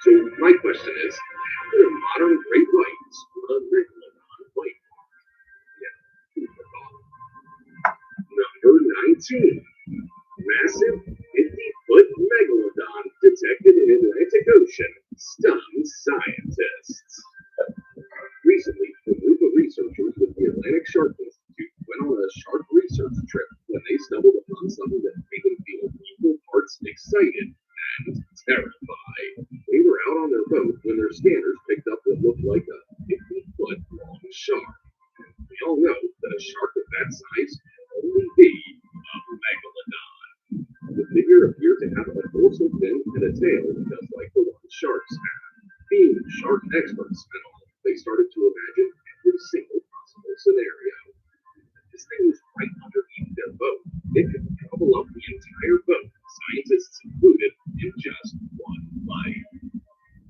So my question is, how do modern great whites run megalodon white? Yeah, number 19. Massive 50-foot megalodon detected in Atlantic Ocean stuns scientists. Recently, a group of researchers with the Atlantic Shark Institute went on a shark research trip when they stumbled upon something that made them feel equal parts excited and terrified. They were out on their boat when their scanners picked up what looked like a 50-foot long shark. We all know that a shark of that size can only be a megalodon. The figure appeared to have a dorsal fin and a tail just like the one sharks have. Being shark experts and all, they started to imagine every single possible scenario. This thing was right underneath their boat. It could gobble up the entire boat, scientists included, in just one bite.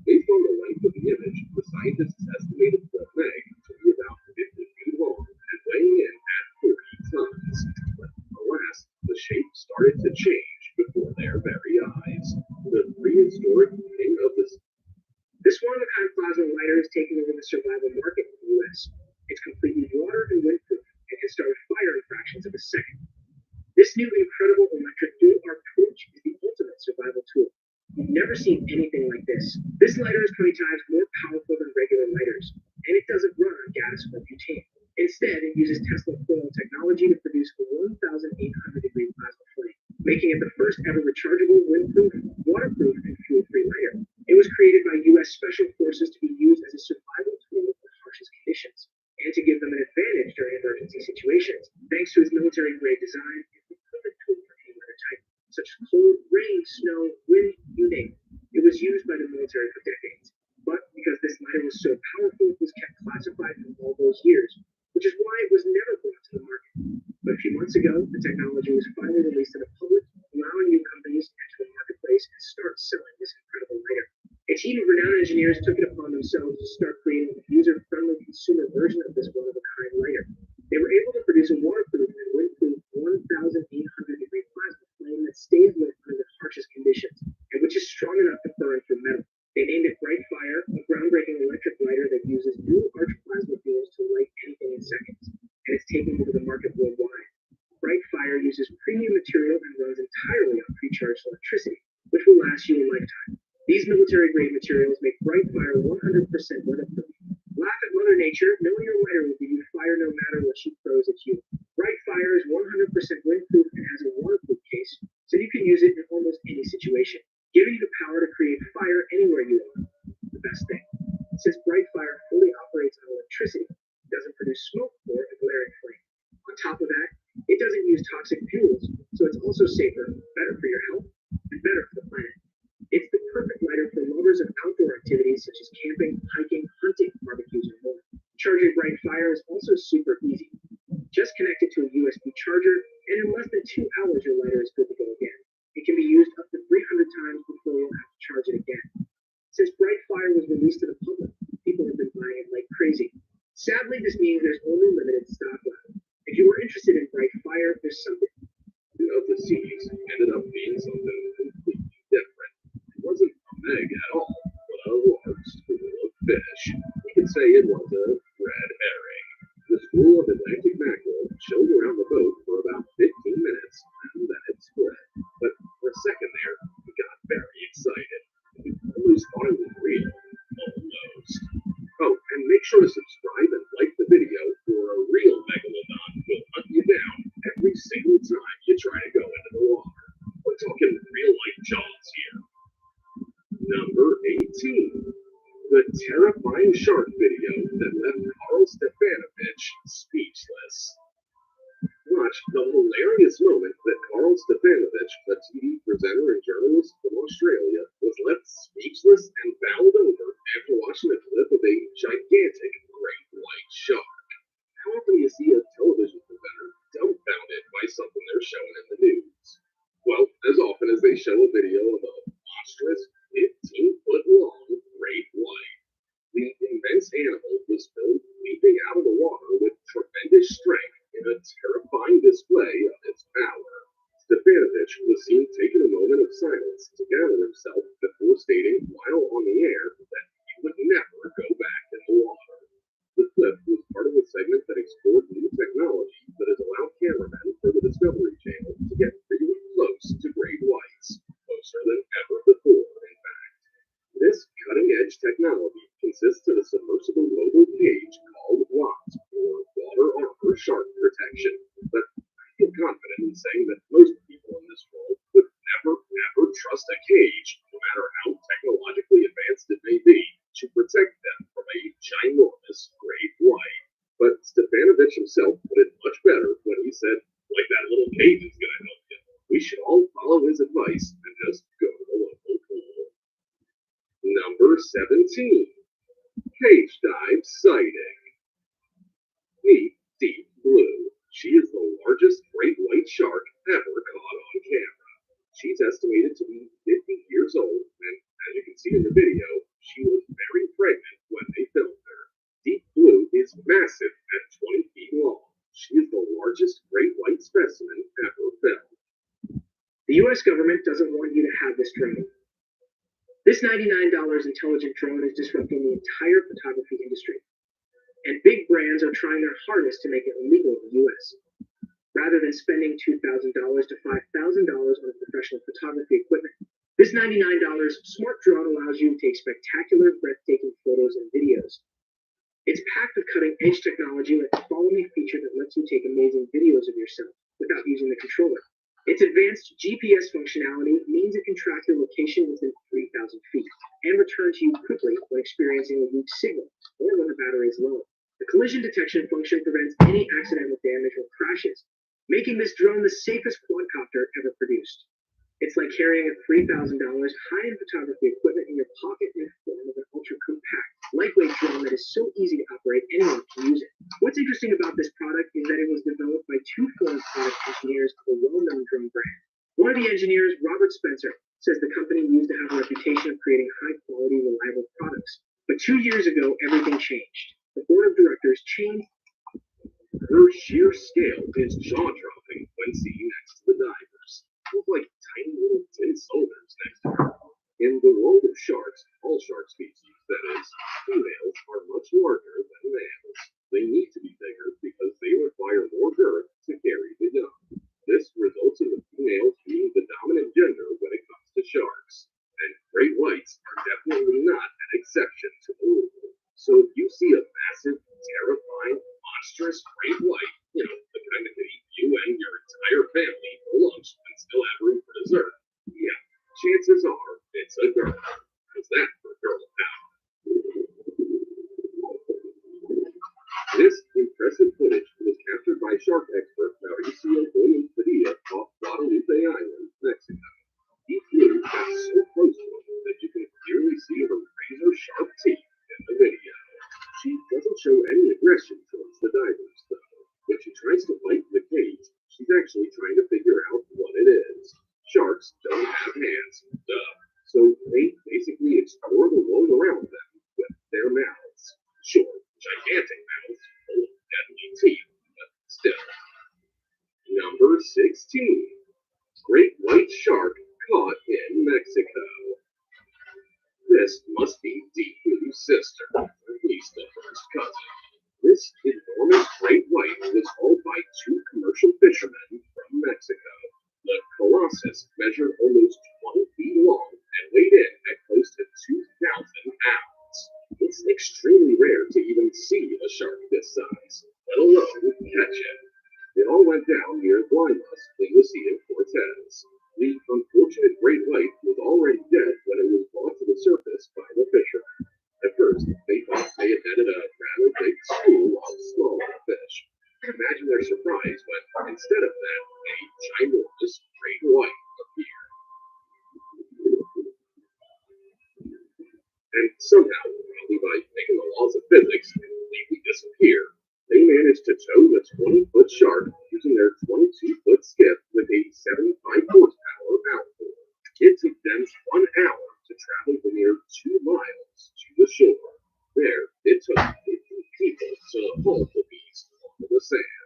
Based on the length of the image, the scientists estimated the leg to be about 50 feet long and weighing in at 40 tons. But alas, the shape started to change before their very eyes. The prehistoric meaning of this. This one-of-a-kind plasma lighter is taking over the survival market in the US. It's completely water and windproof and can start a fire in fractions of a second. This new incredible electric dual arc torch is the ultimate survival tool. You've never seen anything like this. This lighter is 20 times more powerful than regular lighters, and it doesn't run on gas or butane. Instead, it uses Tesla coil technology to produce a 1,800-degree plasma flame, making it the first ever rechargeable, windproof, waterproof, and fuel-free lighter. It was created by U.S. Special Forces to be used as a survival tool in the harshest conditions, and to give them an advantage during emergency situations. Thanks to its military-grade design, it's the perfect tool for any weather type, such as cold, rain, snow, wind, you name it. It was used by the military for decades, but because this lighter was so powerful, it was kept classified for all those years, which is why it was never brought to the market. But a few months ago, the technology was finally released to the public, allowing new companies to enter the marketplace and start selling this incredible lighter. A team of renowned engineers took it upon themselves to start creating a user-friendly consumer version of this one-of-a-kind lighter. They were able to produce a waterproof and windproof 1,800-degree plasma flame that stays lit under the harshest conditions, and which is strong enough to burn through metal. They named it Bright Fire, a groundbreaking electric lighter that uses dual arch plasma fuels to light anything in seconds, and it's taking over the market worldwide. Bright Fire uses premium material and runs entirely on pre-charged electricity, which will last you a lifetime. These military-grade materials make Bright Fire 100% weatherproof. Laugh at Mother Nature, knowing your lighter will give you fire no matter what she throws at you. Bright Fire is 100% windproof and has a waterproof case, so you can use it in almost any situation, giving you the power to create fire anywhere you are. The best thing, since Bright Fire fully operates on electricity, it doesn't produce smoke or a glaring flame. On top of that, it doesn't use toxic fuels, so it's also safer, better for your health, and better for the planet. It's the perfect lighter for lovers of outdoor activities such as camping, hiking, hunting, barbecues, and more. Charging Bright Fire is also super easy. Just connect it to a USB charger, and in less than 2 hours, your lighter is good to go again. It can be used up to 300 times before you'll have to charge it again. Since Bright Fire was released to the public, people have been buying it like crazy. Sadly, this means there's only limited stock left. If you are interested in Bright Fire, there's something of the seas ended up being something completely different. It wasn't a meg at all, but a large school of fish. You could say it was a red herring. The school of Atlantic mackerel chilled around the boat for about 15 minutes, and then it split. But for a second there, we got very excited. We almost thought it was real. Almost. Oh, and make sure to subscribe and like the video, for a real megalodon will hunt you down every single time you try to go into the water. We're talking real life jaws here. Number 18. The terrifying shark video that left Carl Stefanovich speechless. Watch the hilarious moment that Carl Stefanovich, a TV presenter and journalist from Australia, was left speechless and bowled over after watching a clip of a gigantic great white shark. How often do you see a television presenter dumbfounded by something they're showing in the news? Well, as often as they show a video of a monstrous 15-foot-long great white. The immense animal was filmed leaping out of the water with tremendous strength in a terrifying display of its power. Stefanovich Edge was seen taking a moment of silence to gather himself before stating while on the air that he would never go back in the water. The clip was part of a segment that explored new technology that has allowed cameramen for the Discovery Channel to get really close to great whites, closer than ever before, in fact. This cutting-edge technology consists of a submersible mobile cage called WAT, or Water Armor Shark Protection, but I feel confident in saying that most people in this world would never, ever trust a cage, no matter how technologically advanced it may be, to protect them from a ginormous great white. But Stefanovich himself put it much better when he said, like that little cage is going to help you. We should all follow his advice and just go to the local pool. Number 17. Cage dive sighting. Meet Deep Blue. She is the largest great white shark ever caught on camera. She's estimated to be 50 years old, and as you can see in the video, she was very pregnant when they filmed her. Deep Blue is massive at 20 feet long. She is the largest great white specimen ever filmed. The U.S. government doesn't want you to have this drone. This $99 intelligent drone is disrupting the entire photography industry, and big brands are trying their hardest to make it illegal in the U.S. Rather than spending $2,000 to $5,000 on professional photography equipment, this $99 smart drone allows you to take spectacular, breathtaking photos and videos. It's packed with cutting-edge technology like the Follow Me feature that lets you take amazing videos of yourself without using the controller. Its advanced GPS functionality means it can track your location within 3,000 feet and return to you quickly when experiencing a weak signal or when the battery is low. The collision detection function prevents any accidental damage or crashes, making this drone the safest quadcopter ever produced. It's like carrying a $3,000 high-end photography equipment in your pocket in the form of an ultra-compact, lightweight drone that is so easy to operate anyone can use it. What's interesting about this product is that it was developed by two former product engineers of a well-known drone brand. One of the engineers, Robert Spencer, says the company used to have a reputation of creating high-quality, reliable products. But 2 years ago, everything changed. The board of directors changed. Her sheer scale is jaw-dropping when seen next to the divers. Look like tiny little tin soldiers next to her. In the world of sharks, all shark species, that is, females are much larger than males. They need to be bigger because they require more girth to carry the young. This results in the females being the dominant gender when it comes to sharks. And great whites are definitely not an exception to the rule. So if you see a massive, terrifying, monstrous great white, the kind that could eat you and your entire family for lunch and still have room for dessert, yeah, chances are it's a girl. How's that for girl power? This impressive footage was captured by shark expert Mauricio Padilla off Guadalupe Island, Mexico. Deep Blue got so close to him that you can clearly see her razor-sharp teeth in the video. She doesn't show any aggression towards the divers, though. When she tries to bite the cage, she's actually trying to figure out what it is. Sharks don't have hands, duh, so they basically explore the world around them with their mouths. Sure, gigantic mouths full of deadly teeth, but still. Number 16. Great white shark caught in Mexico. This must be Deep Blue's sister, at least the first cousin. This enormous great white was hauled by two commercial fishermen from Mexico. The Colossus measured almost 20 feet long and weighed in at close to 2,000 pounds. It's extremely rare to even see a shark this size, let alone catch it. It all went down near Guaymas in the Sea of Cortez. The unfortunate great white was already dead when it was brought to the surface by the fishermen. At first, they thought they had netted a rather big school of smaller fish. Imagine their surprise when, instead of that, a ginormous great white appeared. And somehow, probably by making the laws of physics completely disappear, they managed to tow the 20-foot shark using their 22-foot skiff with a 75 horsepower outboard. It took them 1 hour to travel the near 2 miles to the shore. There, it took 50 people to haul the beast onto the sand.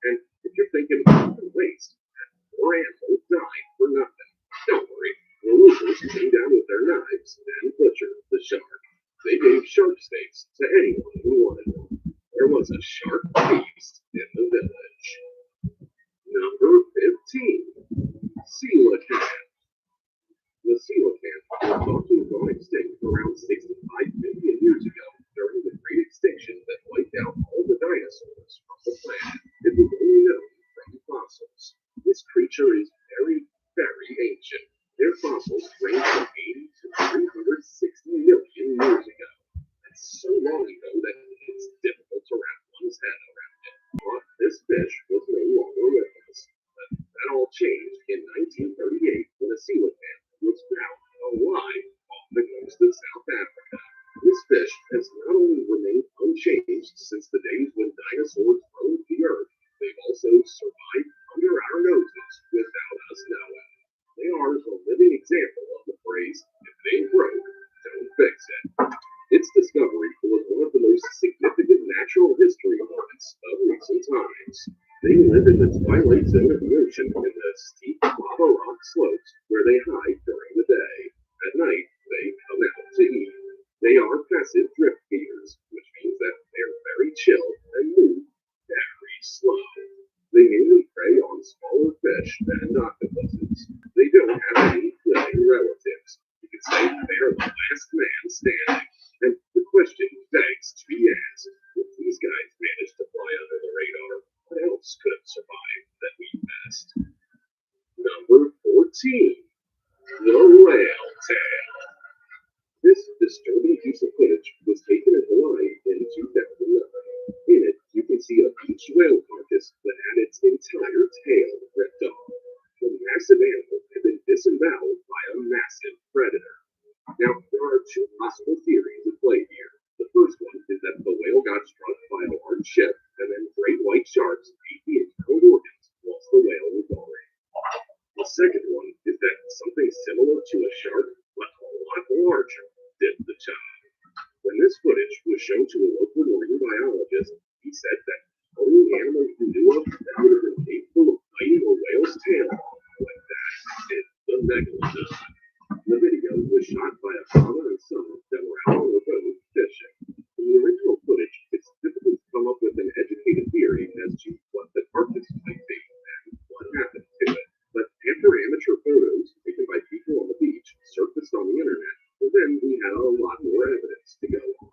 And if you're thinking about the waste, that poor animal died steaks and butchered the shark. They gave shark steaks to anyone who wanted them. There was a shark feast in the village. Number 15. Coelacanth. The coelacanth was thought to have gone extinct around 65 million years ago during the Great Extinction that wiped out all the dinosaurs from the planet. It was only known from fossils. This creature is very, very ancient. Their fossils range from 80 to 360 million years ago. That's so long ago that it's difficult to wrap one's head around it. But this fish was no longer with us. But that all changed in 1938 when a coelacanth was found alive off the coast of South Africa. This fish has not only remained unchanged since the days when dinosaurs roamed the earth, they've also survived under our noses without us knowing. They are a living example of the phrase, if it ain't broke, don't fix it. Its discovery was one of the most significant natural history moments of recent times. They live in the twilight zone of the ocean in the steep lava rock slopes where they hide during the day. At night, they come out to eat. They are passive drift feeders, which means that they're very chill and move very slow. They mainly prey on smaller fish and octopuses. They don't have any living relatives. You could say they're the last man standing. And the question begs to be asked, if these guys managed to fly under the radar, what else could have survived that we missed? Number 14. The Whale Tail. This disturbing piece of footage was taken in Hawaii in 2009. In it, you can see a beached whale carcass that had its entire tail ripped off. The massive animal had been disemboweled by a massive predator. Now, there are two possible theories at play here. The first one is that the whale got struck by a large ship, and then great white sharks ate the internal organs whilst the whale was already. The second one is that something similar to a shark, but a lot larger, did the job. When this footage was shown to a local marine biologist, he said that the only animal he knew of that would have been capable of biting a whale's tail off like that is the megalodon. The video was shot by a father and son that were out on the road fishing. In the original footage, it's difficult to come up with an educated theory as to what the carcass might be and what happened to it. But after amateur photos taken by people on the beach surfaced on the internet, then we had a lot more evidence to go on.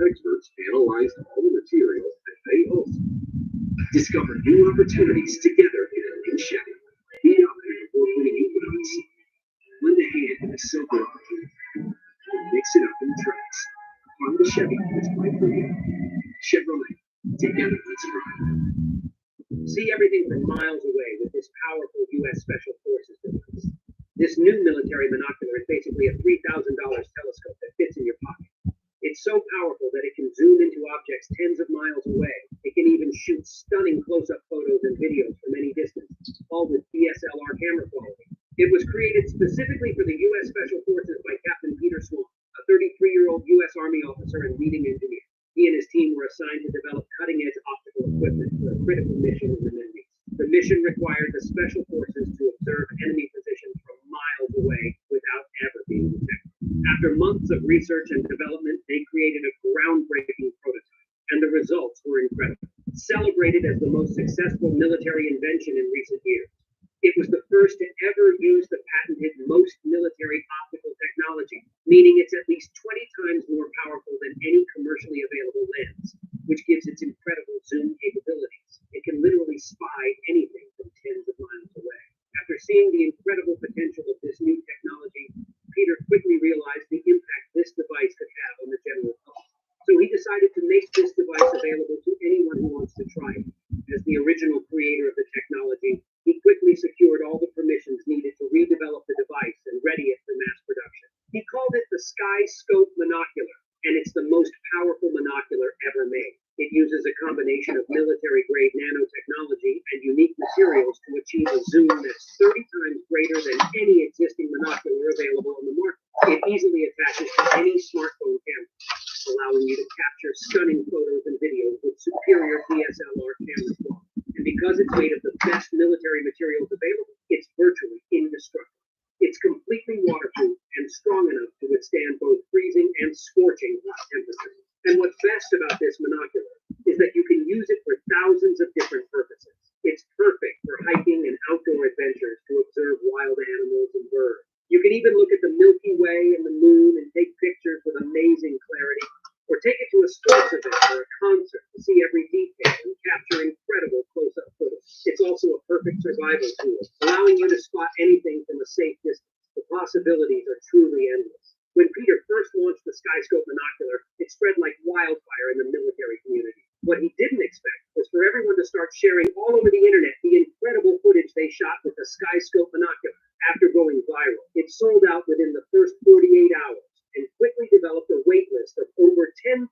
Experts analyzed all the materials and they also discovered new opportunities together in a new Chevy. Heat up before putting you on the seat. Lend a hand in the silver and mix it up in tracks. Find the Chevy that's right for you. Chevrolet. Together, let's ride. See everything from miles away with this powerful U.S. Special Forces device. This new military binocular is basically a $3,000 telescope that fits in your pocket. It's so powerful that it can zoom into objects tens of miles away. It can even shoot stunning close-up photos and videos from any distance, all with DSLR camera quality. It was created specifically for the U.S. Special Forces by Captain Peter Swan, a 33-year-old U.S. Army officer and leading engineer. He and his team were assigned to develop cutting-edge optical equipment for a critical mission in the Middle East. The mission required the Special Forces to observe enemy positions from miles away without ever being detected. After months of research and development, they created a groundbreaking prototype, and the results were incredible. Celebrated as the most successful military invention in recent years. It was the first to ever use the patented most military optical technology, meaning it's at least 20 times more powerful than any commercially available lens, which gives its incredible zoom capabilities. It can literally spy anything from tens of miles away. After seeing the incredible potential of this new technology, Peter quickly realized the impact this device could have on the general public. So he decided to make this device available to anyone who wants to try it. As the original creator of the technology, he quickly secured all the permissions needed to redevelop the device and ready it for mass production. He called it the Sky Scope Monocular, and it's the most powerful monocular ever made. It uses a combination of military-grade nanotechnology and unique materials to achieve a zoom that's 30 times greater than any existing monocular available on the market. It easily attaches to any smartphone camera, allowing you to capture stunning photos and videos with superior DSLR camera quality. And because it's made of the best military materials available, it's virtually indestructible. It's completely waterproof and strong enough to withstand both freezing and scorching hot temperatures. And what's best about this monocular is that you can use it for thousands of different purposes. It's perfect for hiking and outdoor adventures to observe wild animals and birds. You can even look at the Milky Way and the moon and take pictures with amazing clarity, or take it to a sports event or a concert to see every detail and capture incredible close-up footage. It's also a perfect survival tool, allowing you to spot anything from a safe distance. The possibilities are truly endless. When Peter first launched the Skyscope monocular, it spread like wildfire in the military community. What he didn't expect was for everyone to start sharing all over the internet the incredible footage they shot with the Skyscope monocular. After going viral, it sold out within the first 48 hours and quickly developed a wait list of over 10,000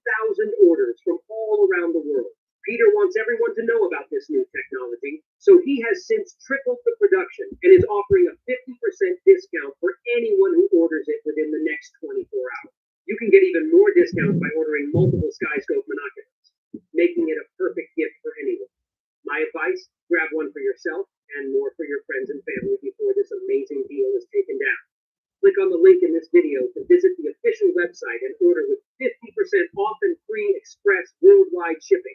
orders from all around the world. Peter wants everyone to know about this new technology, so he has since tripled the production and is offering a 50% discount for anyone who orders it within the next 24 hours. You can get even more discounts by ordering multiple Skyscope monoculars, making it a perfect gift for anyone. My advice, grab one for yourself and more for your friends and family before this amazing deal is taken down. Click on the link in this video to visit the official website and order with 50% off and free express worldwide shipping.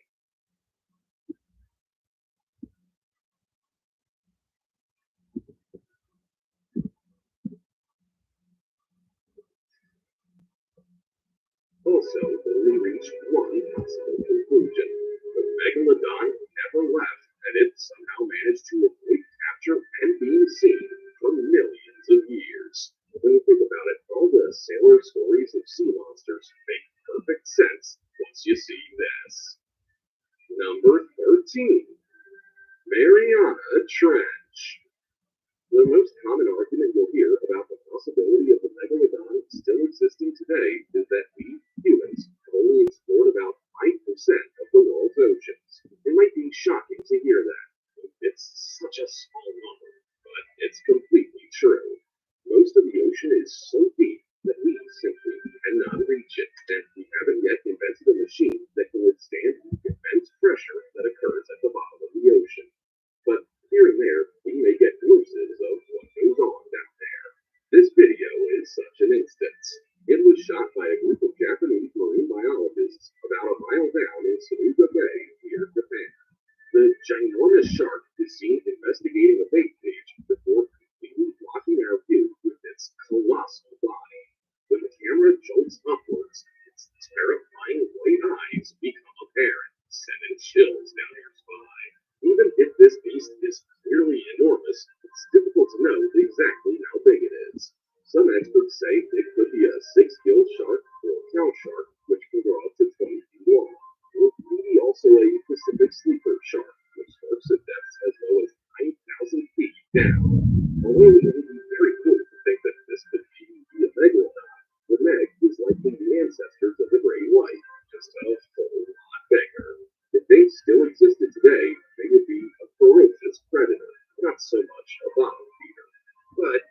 Also, only reached one possible conclusion. The megalodon never left, and it somehow managed to avoid capture and being seen for millions of years. When you think about it, all the sailor stories of sea monsters make perfect sense once you see this. Number 13. Mariana Trench. The most common argument you'll hear about the possibility of the megalodon still existing today is that we, humans, have only explored about 5% of the world's oceans. It might be shocking to hear that. It's such a small number, but it's completely true. Most of the ocean is so deep that we simply cannot reach it, and we haven't yet invented a machine that can withstand the immense pressure that occurs at the bottom of the ocean. But here and there, we may get glimpses of what goes on down there. This video is such an instance. It was shot by a group of Japanese marine biologists about a mile down in Suruga Bay near Japan. The ginormous shark is seen investigating a bait cage before completely blocking our view with its colossal body. When the camera jolts upwards, its terrifying white eyes become apparent, sending chills down your spine. Even if this beast is clearly enormous, it's difficult to know exactly how big it is. Some experts say it could be a 6-gill shark or cow shark, which can grow up to 20 feet long, or maybe also a Pacific sleeper shark, which lurks at depths as low as 9,000 feet down. Although it would be very cool to think that this could be a megalodon, the meg is likely the ancestors of the great white, just a whole lot bigger. If they still existed today, they would be a ferocious predator, not so much a bottom feeder. But,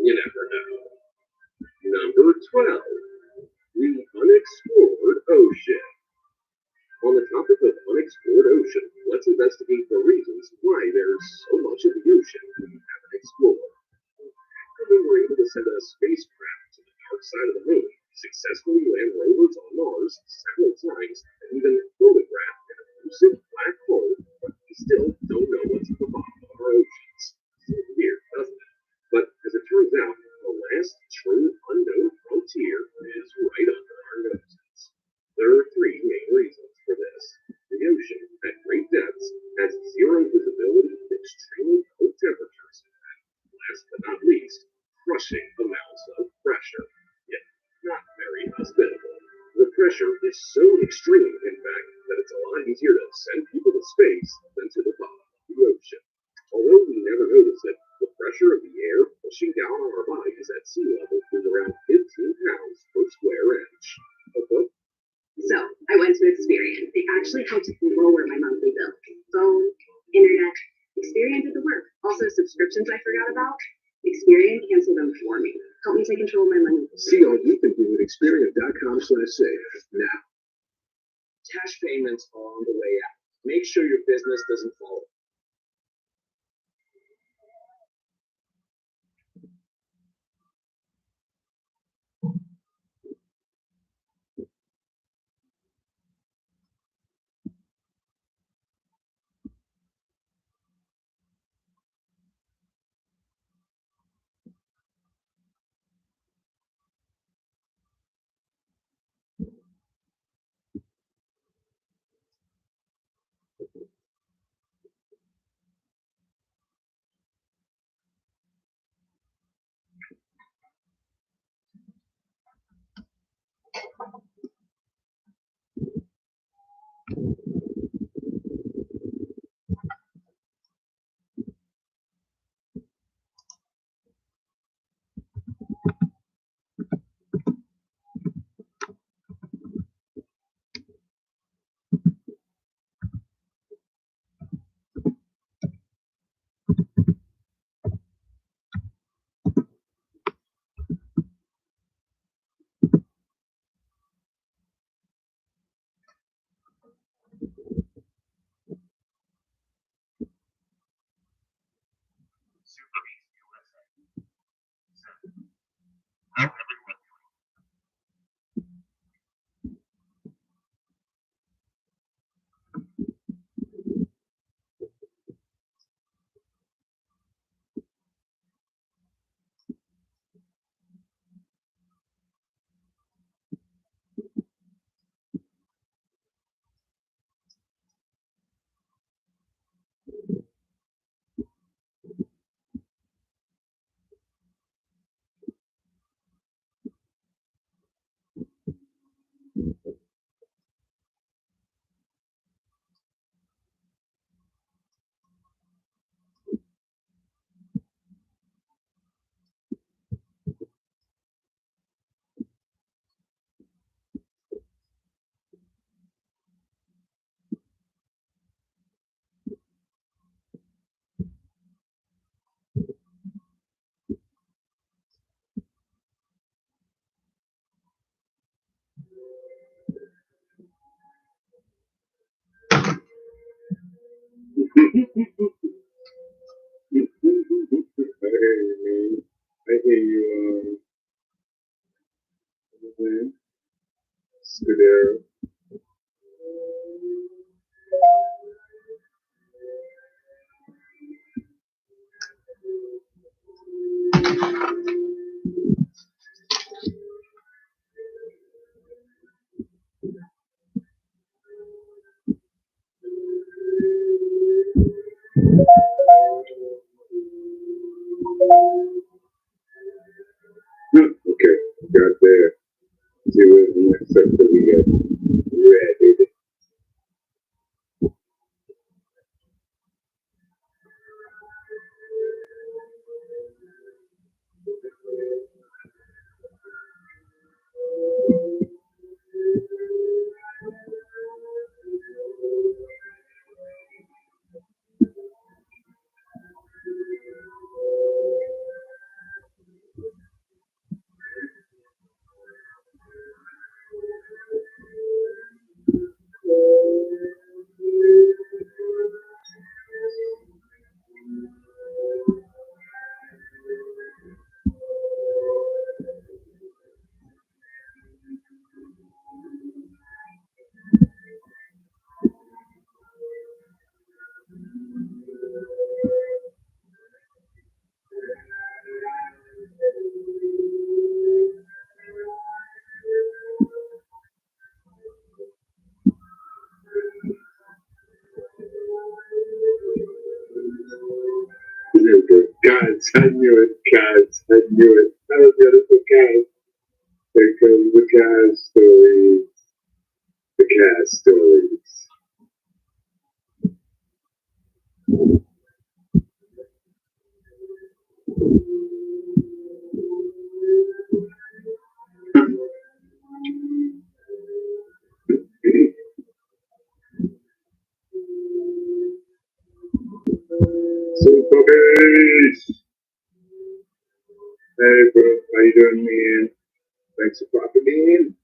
you never know. Number 12. The unexplored ocean. On the topic of unexplored ocean, let's investigate the reasons why there's so much of the ocean we haven't explored. After we were able to send a spacecraft to the dark side of the moon, successfully land rovers on Mars several times, and even photographed an elusive black hole, but we still don't know what's at the bottom of our oceans. Seems weird, doesn't it? But as it turns out, the last true unknown frontier is right under our noses. There are 3 main reasons for this. The ocean, at great depths, has zero visibility, extremely cold temperatures, and last but not least, crushing amounts of pressure, yet not very hospitable. The pressure is so extreme, in fact, that it's a lot easier to send people to space than to the bottom of the ocean. Although we never notice it, the pressure of the air pushing down on our bodies at sea level is around 15 pounds per square inch. Okay. So I went to Experian. It actually helped lower my monthly bill. Phone, internet, Experian did the work. Also subscriptions I forgot about. Experian canceled them for me. Help me take control of my money. See all you can do at Experian.com/save now. Cash payments are on the way out. Make sure your business doesn't fall you Scudero. Okay, got there. See what the next step that we get ready. Guys, I knew it, guys, I knew it. That was beautiful, guys. Here comes the cat stories. The cat stories. Super beast. Hey, bro, how you doing, man? Thanks for popping in.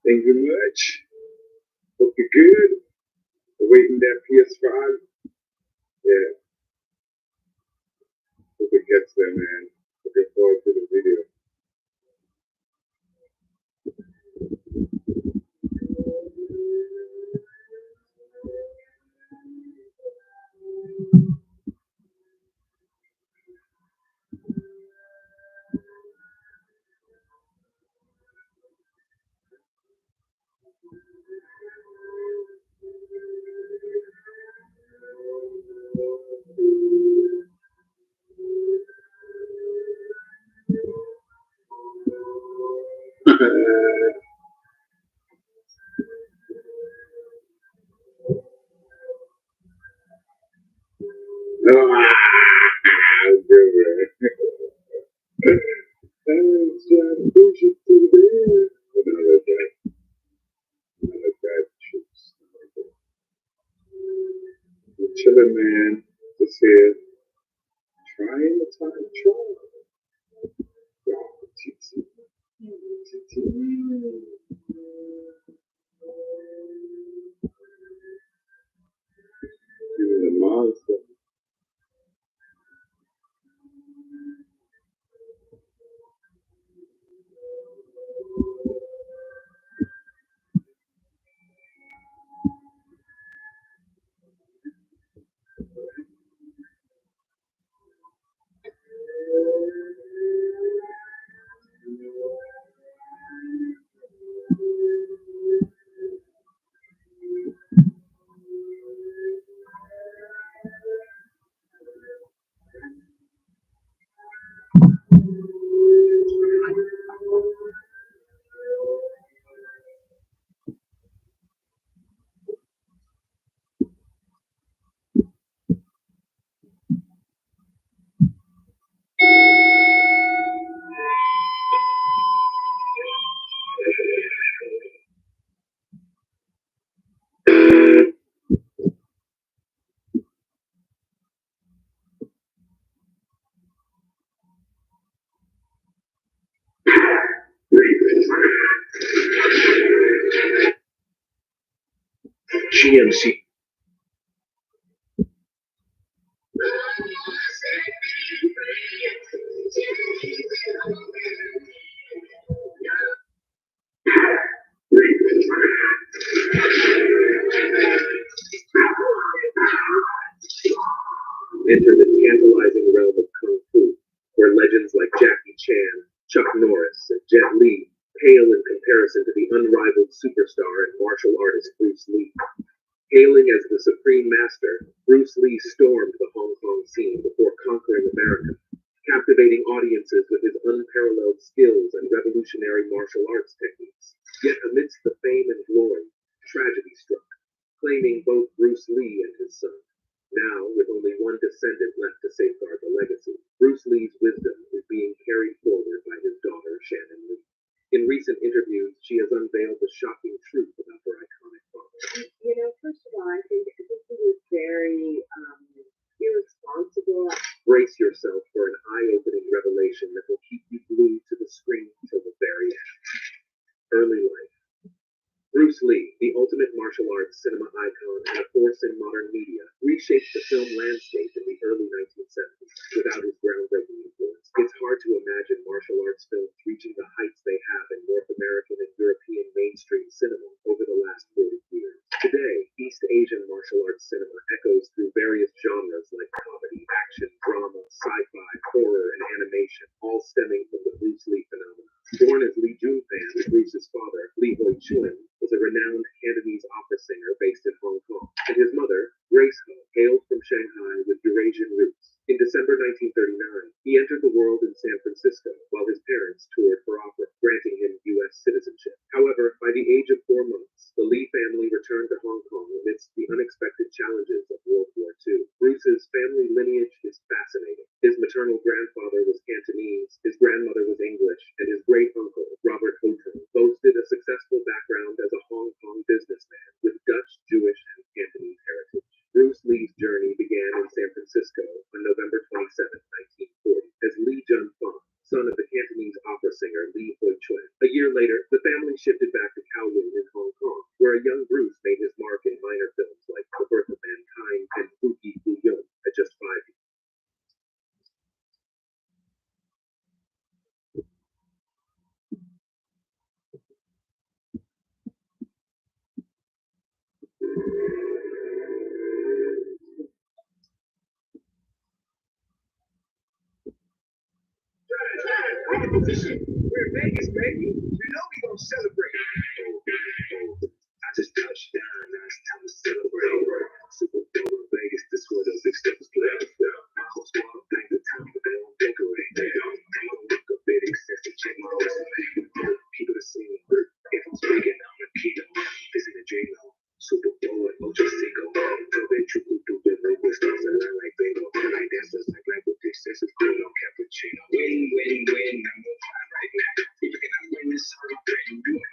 Thank you much. Hope you're good. Awaiting that PS5. Yeah, hope it gets there, man. Looking forward to the video. Chilling, man. Just here. Trying the time trial. The monster. GMC. Chan, Chuck Norris, and Jet Li pale in comparison to the unrivaled superstar and martial artist Bruce Lee. Hailing as the supreme master, Bruce Lee stormed the Hong Kong scene before conquering America, captivating audiences with his unparalleled skills and revolutionary martial arts techniques. Yet amidst the fame and glory, tragedy struck, claiming both Bruce Lee and his son. Now, with only one descendant left to safeguard the legacy, Bruce Lee's wisdom is being carried forward by his daughter, Shannon Lee. In recent interviews, she has unveiled the shocking truth about her iconic father. First of all, I think he was very irresponsible. Brace yourself for an eye-opening revelation that will keep you glued to the screen till the very end. Early life. Bruce Lee, the ultimate martial arts cinema icon and a force in modern media, reshaped the film landscape in the early 1970s. Without his groundbreaking influence, it's hard to imagine martial arts films reaching the heights they have in North American and European mainstream cinema over the last 40 years. Today, East Asian martial arts cinema echoes through various genres like comedy, action, drama, sci-fi, horror, and animation, all stemming from the Bruce Lee phenomenon. Born as Lee Junfan, Bruce's father, Lee Hoi Chuen, was a renowned Cantonese opera singer based in Hong Kong, and his mother, Grace Ho, hailed from Shanghai with Eurasian roots. In December 1939, he entered the world in San Francisco while his parents toured for opera, granting him U.S. citizenship. However, by the age of 4 months, the Lee family returned to Hong Kong amidst the unexpected challenges of World War II. Bruce's family lineage is fascinating. His maternal grandfather was Cantonese, his grandmother was English, and his great-uncle, Robert Houghton, boasted a successful background as a Hong Kong businessman with Dutch, Jewish, and Cantonese heritage. Bruce Lee's journey began in San Francisco on November 27, 1940, as Lee Junfan, son of the Cantonese opera singer Lee Hoi Chuen. A year later, the family shifted back to Kowloon in Hong Kong, where a young Bruce made his mark in minor films like The Birth of Mankind and Fuki Fu Yong at just 5 years. We're in Vegas, baby. You know we gonna celebrate. I just touched down. Now it's time to celebrate. Super Bowl in Vegas. This where the big stuff is played. My whole squad thank the time that they don't decorate. They don't look a bit excessive. Check my resume. Keep it a scene. If I'm speaking, I'm a keto. This in the J-Lo. Super Bowl and Ocho Cinco. They true do the language stars and like bagel. Like dancers like with excessive cream on cappuccino. Win. I'm on fire right now. If you cannot win this, I'm ready to do it.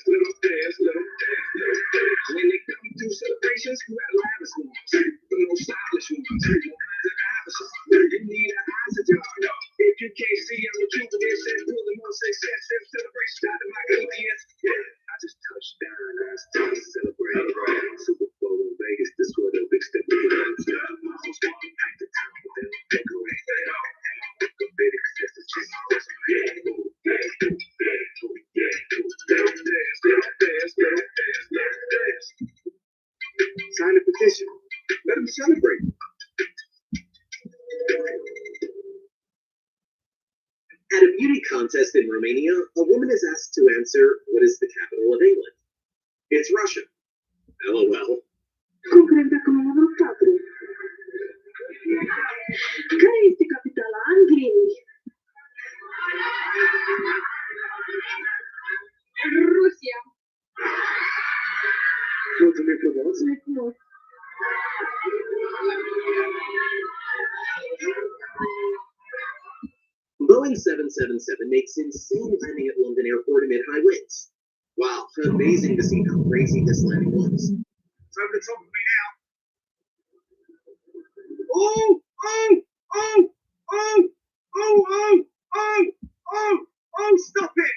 Little dance. When they come through celebrations, who have lavish ones? The most stylish ones. All kinds of avatars. You need an oxygen. If you can't see, I'm a true this and pulling on success and celebration out of my ABS. I just touched down. Now it's time to celebrate. Super Bowl in Vegas, this where the big step is. My whole squad packed the town with them decorate. A bit excessive. Check my resume. Sign a petition. Let them celebrate. At a beauty contest in Romania, a woman is asked to answer what is the capital of England. It's Russia. LOL. Cum crede că m-am adoptat? Care este capitala Angliei? Rusia. Mulțumim frumos. Recunosc. Boeing 777 makes insane landing at London Airport amid high winds. Wow, amazing to see how crazy this landing was. It's over the top of me now. Stop it!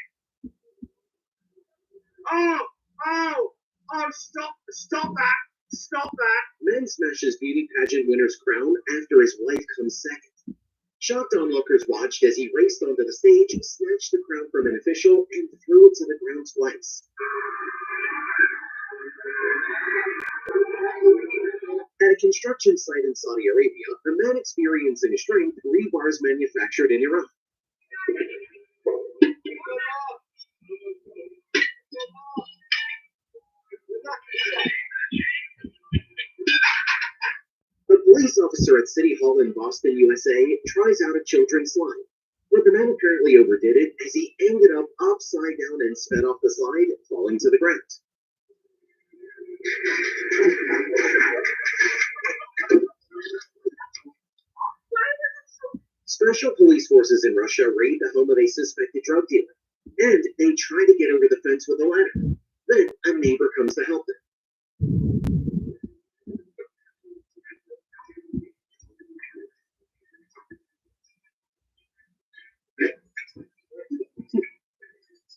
Stop that! Man smashes beauty pageant winner's crown after his wife comes second. Shocked onlookers watched as he raced onto the stage, snatched the crown from an official, and threw it to the ground twice. At a construction site in Saudi Arabia, a man experiencing strength rebars manufactured in Iran. A police officer at City Hall in Boston, USA, tries out a children's slide. But the man apparently overdid it as he ended up upside down and sped off the slide, falling to the ground. Special police forces in Russia raid the home of a suspected drug dealer, and they try to get over the fence with a ladder. Then a neighbor comes to help them.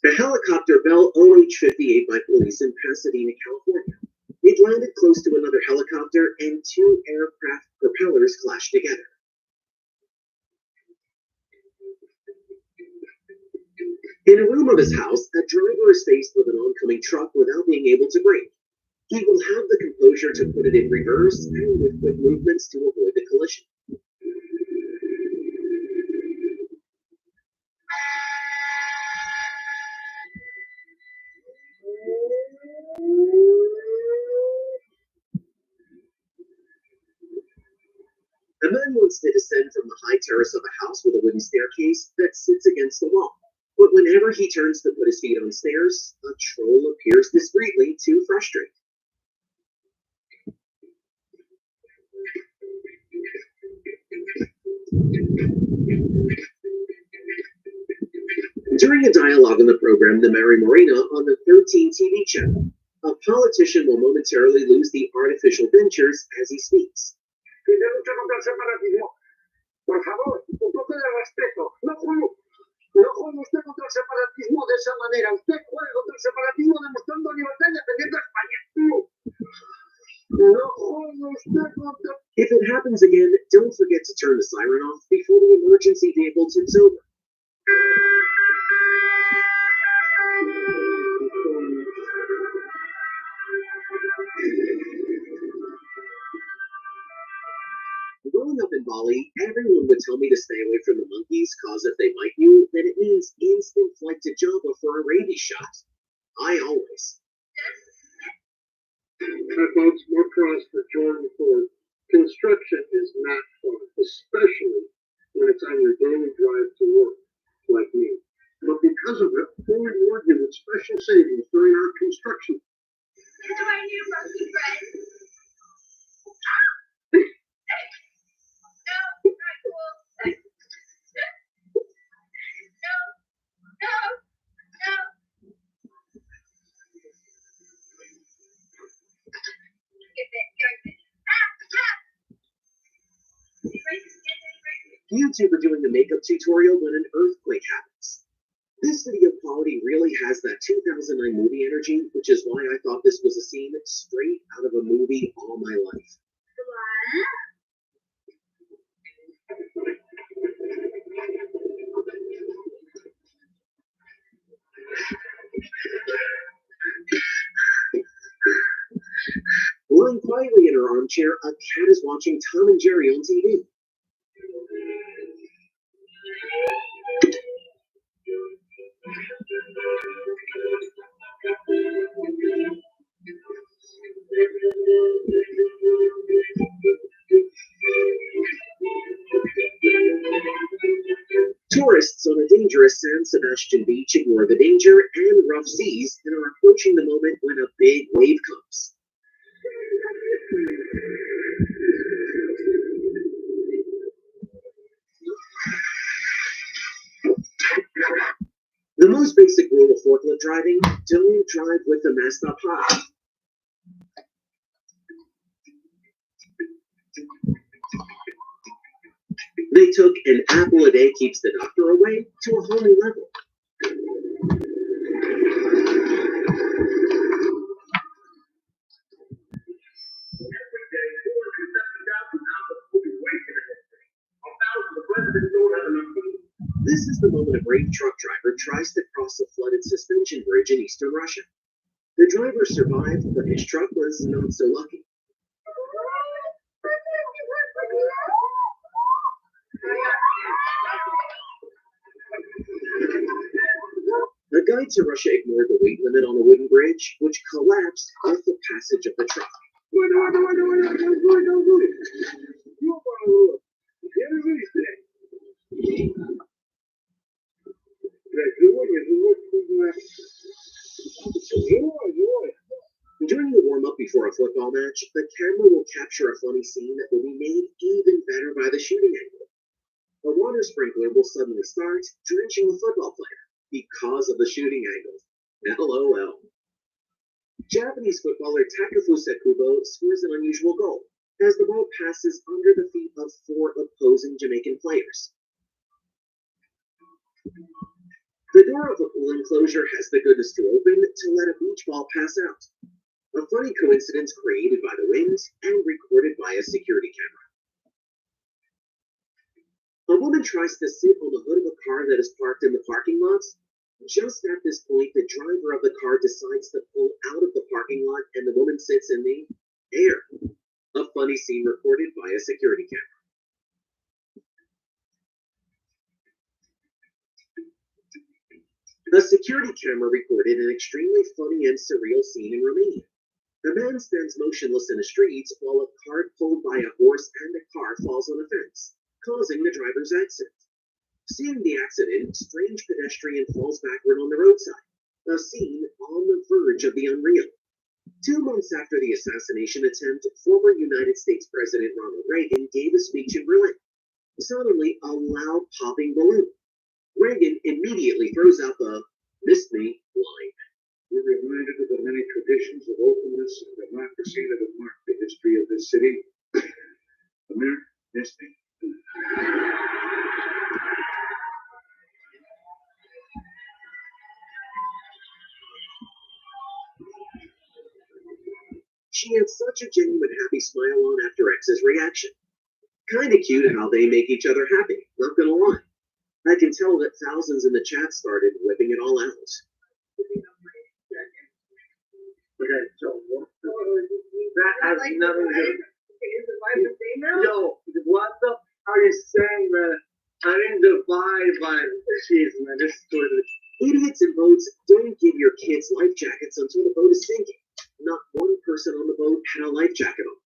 The helicopter Bell OH-58 by police in Pasadena, California. It landed close to another helicopter and two aircraft propellers clashed together. In a room of his house, a driver is faced with an oncoming truck without being able to brake. He will have the composure to put it in reverse and with quick movements to avoid the collision. A man wants to descend from the high terrace of a house with a wooden staircase that sits against the wall. But whenever he turns to put his feet on stairs, a troll appears discreetly to frustrate. During a dialogue on the program The Mary Morena on the 13 TV channel, a politician will momentarily lose the artificial dentures as he speaks. Por favor, un poco de respeto. No juegue usted contra el separatismo de esa manera. Usted juega contra el separatismo demostrando libertad y defendiendo a España. No juegue usted contra... If it happens again, don't forget to turn the siren off before the emergency vehicle tips over. Growing up in Bali, everyone would tell me to stay away from the monkeys, cause if they bite you, then it means instant flight to Java for a rabies shot. I always. That bodes more cross for Jordan Ford. Construction is not fun, especially when it's on your daily drive to work, like me. But because of it, Ford reward you with special savings during our construction. Into our new monkey friend. No, not cool. No. YouTuber doing the makeup tutorial when an earthquake happens. This video quality really has that 2009 movie energy, which is why I thought this was a scene straight out of a movie all my life. Lying quietly in her armchair, a cat is watching Tom and Jerry on TV. Tourists on a dangerous San Sebastian beach ignore the danger and rough seas and are approaching the moment when a big wave comes. The most basic rule of forklift driving, don't drive with the mast up high. They took an apple a day keeps the doctor away to a whole new level. Every day, 270,000 apples will be wasted. 1,000 of residents brave truck driver tries to cross a flooded suspension bridge in eastern Russia. The driver survived, but his truck was not so lucky. The guide to Russia ignored the weight limit on a wooden bridge, which collapsed off the passage of the truck. During the warm-up before a football match, the camera will capture a funny scene that will be made even better by the shooting angle. A water sprinkler will suddenly start, drenching the football player because of the shooting angle. LOL. Japanese footballer Takefusa Kubo scores an unusual goal as the ball passes under the feet of 4 opposing Jamaican players. The door of a pool enclosure has the goodness to open to let a beach ball pass out. A funny coincidence created by the wind and recorded by a security camera. A woman tries to sit on the hood of a car that is parked in the parking lot. Just at this point, the driver of the car decides to pull out of the parking lot and the woman sits in the air. A funny scene recorded by a security camera. The security camera recorded an extremely funny and surreal scene in Romania. A man stands motionless in the streets while a cart pulled by a horse and a car falls on a fence, causing the driver's accident. Seeing the accident, strange pedestrian falls backward on the roadside, a scene on the verge of the unreal. 2 months after the assassination attempt, former United States President Ronald Reagan gave a speech in Berlin. Suddenly, a loud popping balloon. Reagan immediately throws out the "missed me" line. We're reminded of the many traditions of openness and democracy that have marked the history of this city. America, missed me. She had such a genuine happy smile on after X's reaction. Kinda cute how they make each other happy, not gonna lie. I can tell that thousands in the chat started whipping it all out. Okay, so that has nothing to do. Yo, what the are you saying, man? I didn't divide by jeez, man. This is sort of Idiots in boats don't give your kids life jackets until the boat is sinking. Not one person on the boat had a life jacket on.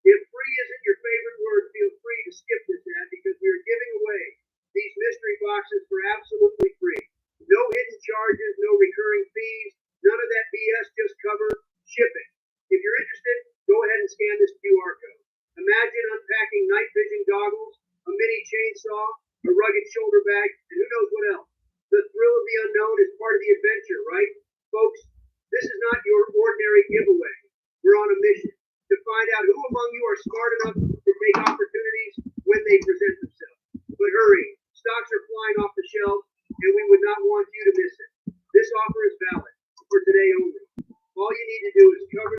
If free isn't your favorite word, feel free to skip this ad because we are giving away these mystery boxes for absolutely free. No hidden charges, no recurring fees, none of that BS, just cover shipping. If you're interested, go ahead and scan this QR code. Imagine unpacking night vision goggles, a mini chainsaw, a rugged shoulder bag, and who knows what else. The thrill of the unknown is part of the adventure, right? Folks, this is not your ordinary giveaway. We're on a mission to find out who among you are smart enough to take opportunities when they present themselves. But hurry, stocks are flying off the shelves, and we would not want you to miss it. This offer is valid for today only. All you need to do is cover